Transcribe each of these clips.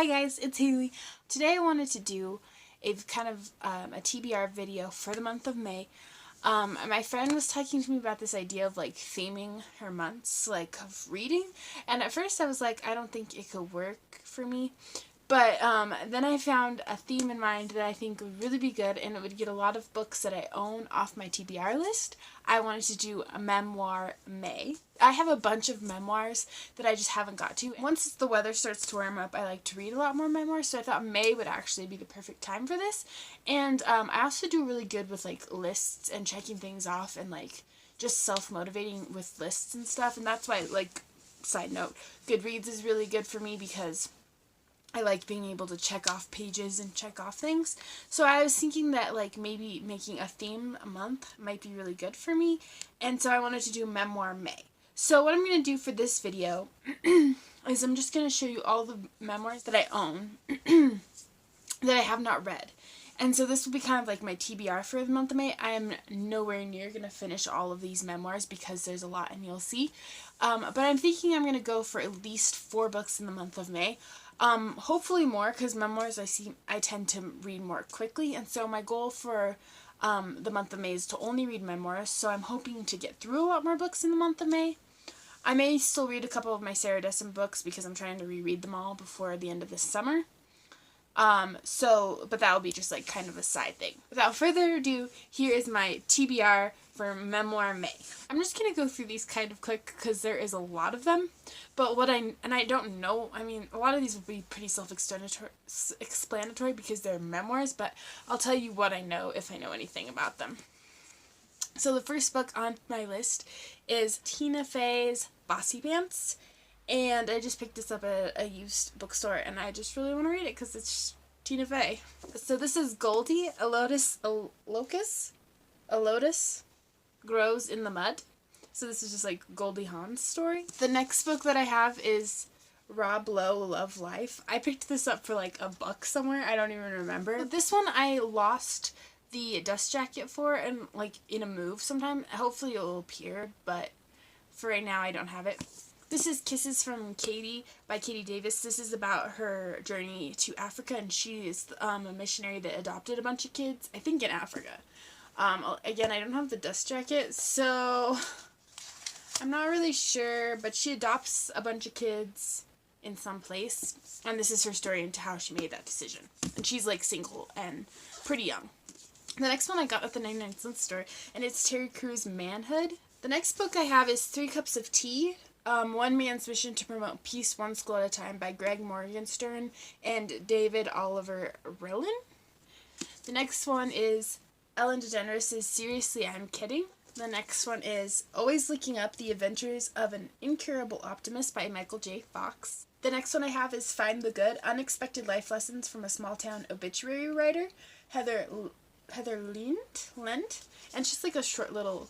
Hi guys, it's Haley. Today I wanted to do a kind of a TBR video for the month of May. My friend was talking to me about this idea of like theming her months, like of reading, and at first I was like, I don't think it could work for me. But then I found a theme in mind that I think would really be good, and it would get a lot of books that I own off my TBR list. I wanted to do a memoir May. I have a bunch of memoirs that I just haven't got to. Once the weather starts to warm up, I like to read a lot more memoirs, so I thought May would actually be the perfect time for this. And I also do really good with like lists and checking things off and like just self-motivating with lists and stuff. And that's why, like, side note, Goodreads is really good for me because I like being able to check off pages and check off things. So I was thinking that like maybe making a theme a month might be really good for me. And so I wanted to do Memoir May. So what I'm going to do for this video is I'm just going to show you all the memoirs that I own that I have not read. And so this will be kind of like my TBR for the month of May. I am nowhere near going to finish all of these memoirs because there's a lot and you'll see. But I'm thinking I'm going to go for at least 4 books in the month of May. Hopefully more, because memoirs I tend to read more quickly, and so my goal for the month of May is to only read memoirs, so I'm hoping to get through a lot more books in the month of May. I may still read a couple of my Sarah Dessen books because I'm trying to reread them all before the end of this summer. But that will be just like kind of a side thing. Without further ado, here is my TBR for Memoir May. I'm just going to go through these kind of quick because there is a lot of them. But I don't know, I mean, a lot of these will be pretty self-explanatory because they're memoirs, but I'll tell you what I know if I know anything about them. So the first book on my list is Tina Fey's Bossy Pants. And I just picked this up at a used bookstore, and I just really want to read it because it's Tina Fey. So this is Goldie, a lotus grows in the mud. So this is just like Goldie Hawn's story. The next book that I have is Rob Lowe, Love Life. I picked this up for like $1 somewhere. I don't even remember. This one I lost the dust jacket for, and like in a move sometime. Hopefully it will appear, but for right now I don't have it. This is Kisses from Katie by Katie Davis. This is about her journey to Africa, and she is a missionary that adopted a bunch of kids, I think in Africa. Again, I don't have the dust jacket, so I'm not really sure, but she adopts a bunch of kids in some place, and this is her story into how she made that decision. And she's like single and pretty young. The next one I got at the 99-cent store, and it's Terry Crews' Manhood. The next book I have is 3 Cups of Tea. One Man's Mission to Promote Peace One School at a Time by Greg Morgenstern and David Oliver Rillen. The next one is Ellen DeGeneres' Seriously, I'm Kidding. The next one is Always Looking Up, The Adventures of an Incurable Optimist by Michael J. Fox. The next one I have is Find the Good, Unexpected Life Lessons from a Small-Town Obituary Writer, Heather Lent. And she's like a short little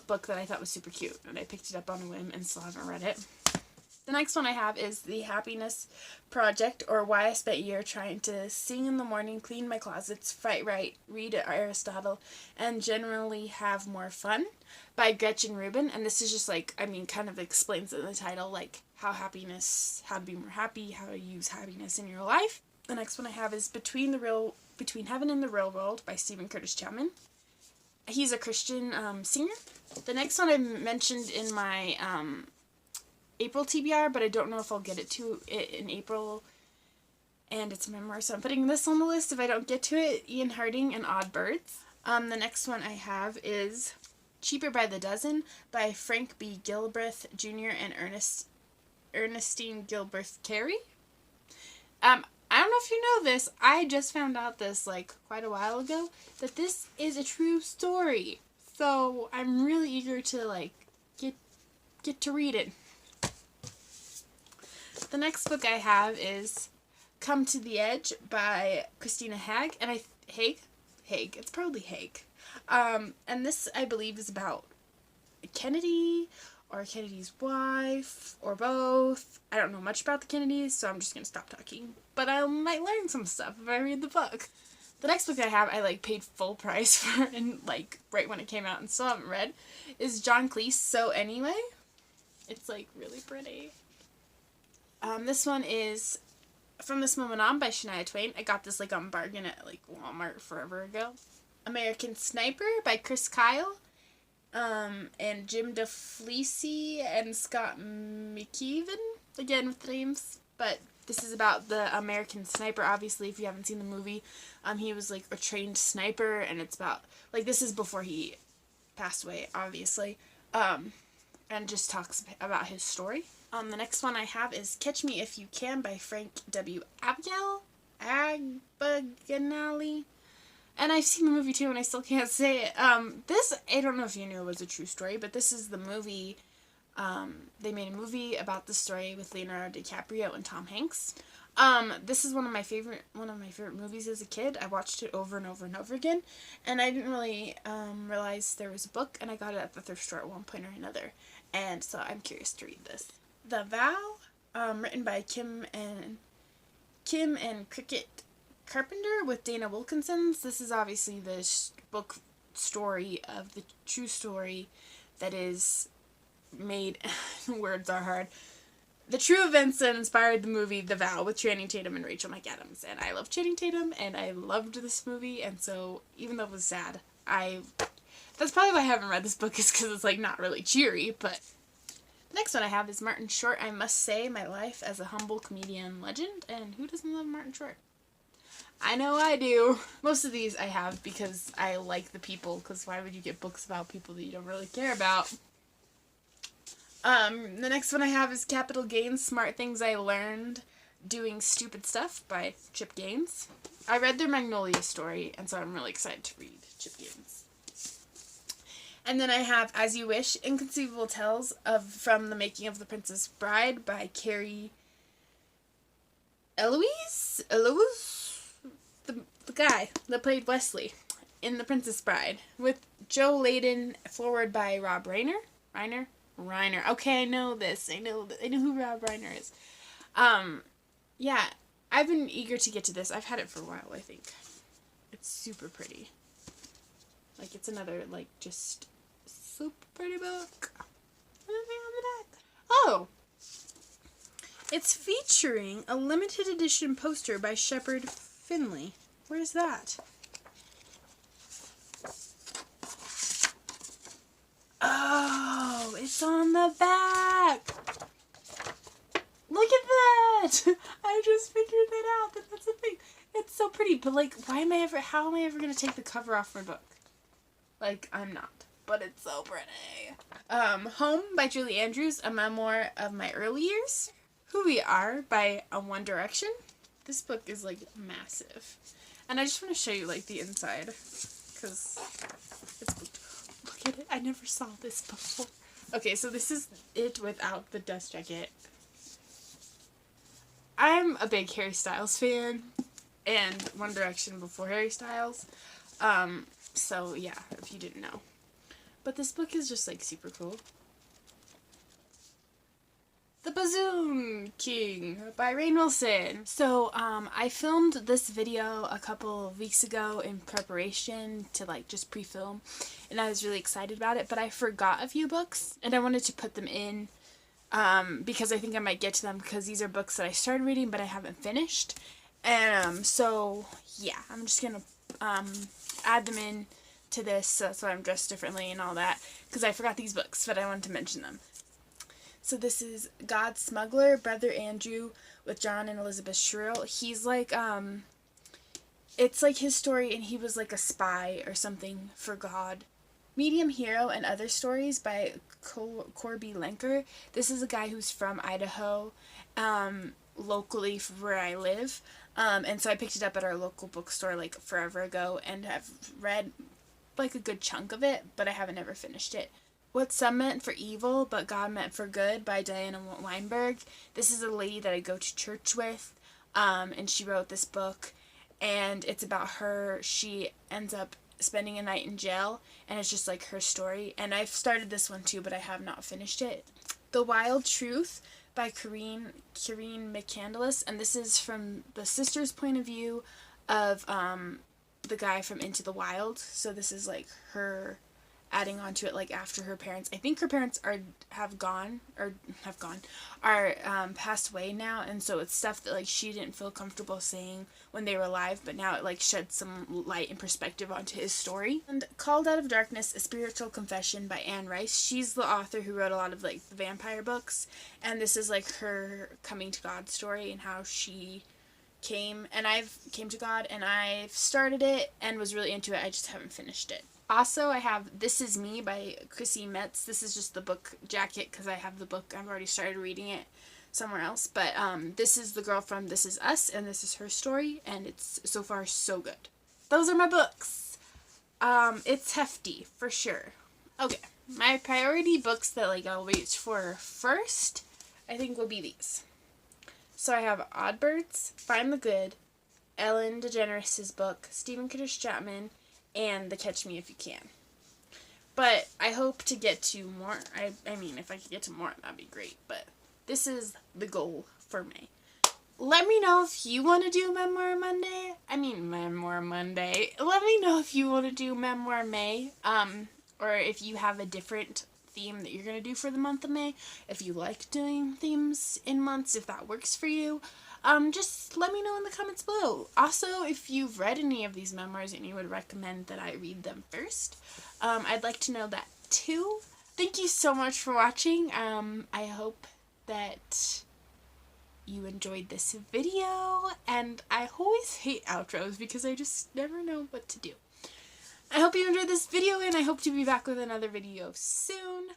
book that I thought was super cute, and I picked it up on a whim and still haven't read it. The next one I have is The Happiness Project, or Why I Spent a Year Trying to Sing in the Morning, Clean My Closets, Fight Right, Read Aristotle, and Generally Have More Fun by Gretchen Rubin. And this is just like, I mean, kind of explains in the title, like how to be more happy, how to use happiness in your life. The next one I have is Between Heaven and the Real World by Stephen Curtis Chapman. He's a Christian singer. The next one I mentioned in my April TBR, but I don't know if I'll get to it in April, and it's a memoir, so I'm putting this on the list if I don't get to it. Ian Harding and Odd Birds. The next one I have is Cheaper by the Dozen by Frank B. Gilbreth Jr. and Ernestine Gilbreth Carey. I don't know if you know this, I just found out this like quite a while ago, that this is a true story. So I'm really eager to like get to read it. The next book I have is Come to the Edge by Christina Haig, and Haig, it's probably Haig. And this I believe is about Kennedy or Kennedy's wife, or both. I don't know much about the Kennedys, so I'm just going to stop talking. But I might learn some stuff if I read the book. The next book I have, I like paid full price for, and like right when it came out and still haven't read, is John Cleese, So Anyway. It's like really pretty. This one is From This Moment On by Shania Twain. I got this like on bargain at like Walmart forever ago. American Sniper by Chris Kyle. And Jim DeFleece and Scott McKeevan, again with the names, but this is about the American Sniper. Obviously, if you haven't seen the movie, he was like a trained sniper, and it's about, like, this is before he passed away, obviously, and just talks about his story. The next one I have is Catch Me If You Can by Frank W. Agbaganali. And I've seen the movie too, and I still can't say it. This, I don't know if you knew it was a true story, but this is the movie. They made a movie about the story with Leonardo DiCaprio and Tom Hanks. This is one of my favorite movies as a kid. I watched it over and over and over again, and I didn't really realize there was a book, and I got it at the thrift store at one point or another, and so I'm curious to read this. The Vow, written by Kim and Cricket Carpenter with Dana Wilkinson. This is obviously the book story of the true story that is made, words are hard, the true events that inspired the movie The Vow with Channing Tatum and Rachel McAdams. And I love Channing Tatum, and I loved this movie, and so even though it was sad, that's probably why I haven't read this book, is because it's like not really cheery. But the next one I have is Martin Short, I Must Say, My Life as a Humble Comedian Legend. And who doesn't love Martin Short? I know I do. Most of these I have because I like the people, because why would you get books about people that you don't really care about? The next one I have is Capital Gains, Smart Things I Learned Doing Stupid Stuff by Chip Gaines. I read their Magnolia story, and so I'm really excited to read Chip Gaines. And then I have As You Wish, Inconceivable Tales from the Making of the Princess Bride by Carrie Eloise? The guy that played Wesley in The Princess Bride, with Joe Layden, forward by Rob Reiner. Okay, I know this. I know who Rob Reiner is. Yeah, I've been eager to get to this. I've had it for a while, I think. It's super pretty. Like, it's another, like, just super pretty book. What is on the back? Oh! It's featuring a limited edition poster by Shepard Finley. Where's that? Oh, it's on the back. Look at that. I just figured that out. That's a thing. It's so pretty, but like, how am I ever going to take the cover off my book? Like, I'm not, but it's so pretty. Home by Julie Andrews, a memoir of my early years. Who We Are by One Direction. This book is like massive. And I just want to show you, like, the inside, because look at it. I never saw this before. Okay, so this is it without the dust jacket. I'm a big Harry Styles fan, and One Direction before Harry Styles. So, yeah, if you didn't know. But this book is just, like, super cool. The Bassoon King by Rainn Wilson. So, I filmed this video a couple of weeks ago in preparation to, like, just pre-film, and I was really excited about it, but I forgot a few books, and I wanted to put them in, because I think I might get to them, because these are books that I started reading, but I haven't finished, and, so, yeah, I'm just gonna, add them in to this, so that's why I'm dressed differently and all that, because I forgot these books, but I wanted to mention them. So this is God's Smuggler, Brother Andrew, with John and Elizabeth Sherrill. He's like, it's like his story, and he was like a spy or something for God. Medium Hero and Other Stories by Corby Lenker. This is a guy who's from Idaho, locally where I live. And so I picked it up at our local bookstore like forever ago and have read like a good chunk of it, but I haven't ever finished it. What Some Meant for Evil, But God Meant for Good by Diana Weinberg. This is a lady that I go to church with, and she wrote this book, and it's about her. She ends up spending a night in jail, and it's just like her story. And I've started this one too, but I have not finished it. The Wild Truth by Karine McCandless, and this is from the sister's point of view of the guy from Into the Wild. So this is like her adding on to it, like, after her parents. I think her parents have passed away now, and so it's stuff that, like, she didn't feel comfortable saying when they were alive, but now it, like, sheds some light and perspective onto his story. And Called Out of Darkness, A Spiritual Confession by Anne Rice. She's the author who wrote a lot of, like, the vampire books, and this is, like, her coming to God story and how she came to God, and I've started it and was really into it. I just haven't finished it. Also, I have This Is Me by Chrissy Metz. This is just the book jacket because I have the book. I've already started reading it somewhere else. But this is the girl from This Is Us, and this is her story, and it's so far so good. Those are my books. It's hefty, for sure. Okay, my priority books that, like, I'll reach for first, I think, will be these. So I have Oddbirds, Find the Good, Ellen DeGeneres' book, Stephen Curtis Chapman, and The Catch Me If You Can. But I hope to get to more. I mean, if I could get to more, that'd be great. But this is the goal for May. Let me know if you want to do Memoir Monday. Let me know if you want to do Memoir May. Or if you have a different theme that you're going to do for the month of May. If you like doing themes in months, if that works for you. Just let me know in the comments below. Also, if you've read any of these memoirs and you would recommend that I read them first, I'd like to know that too. Thank you so much for watching. I hope that you enjoyed this video, and I always hate outros because I just never know what to do. I hope you enjoyed this video, and I hope to be back with another video soon.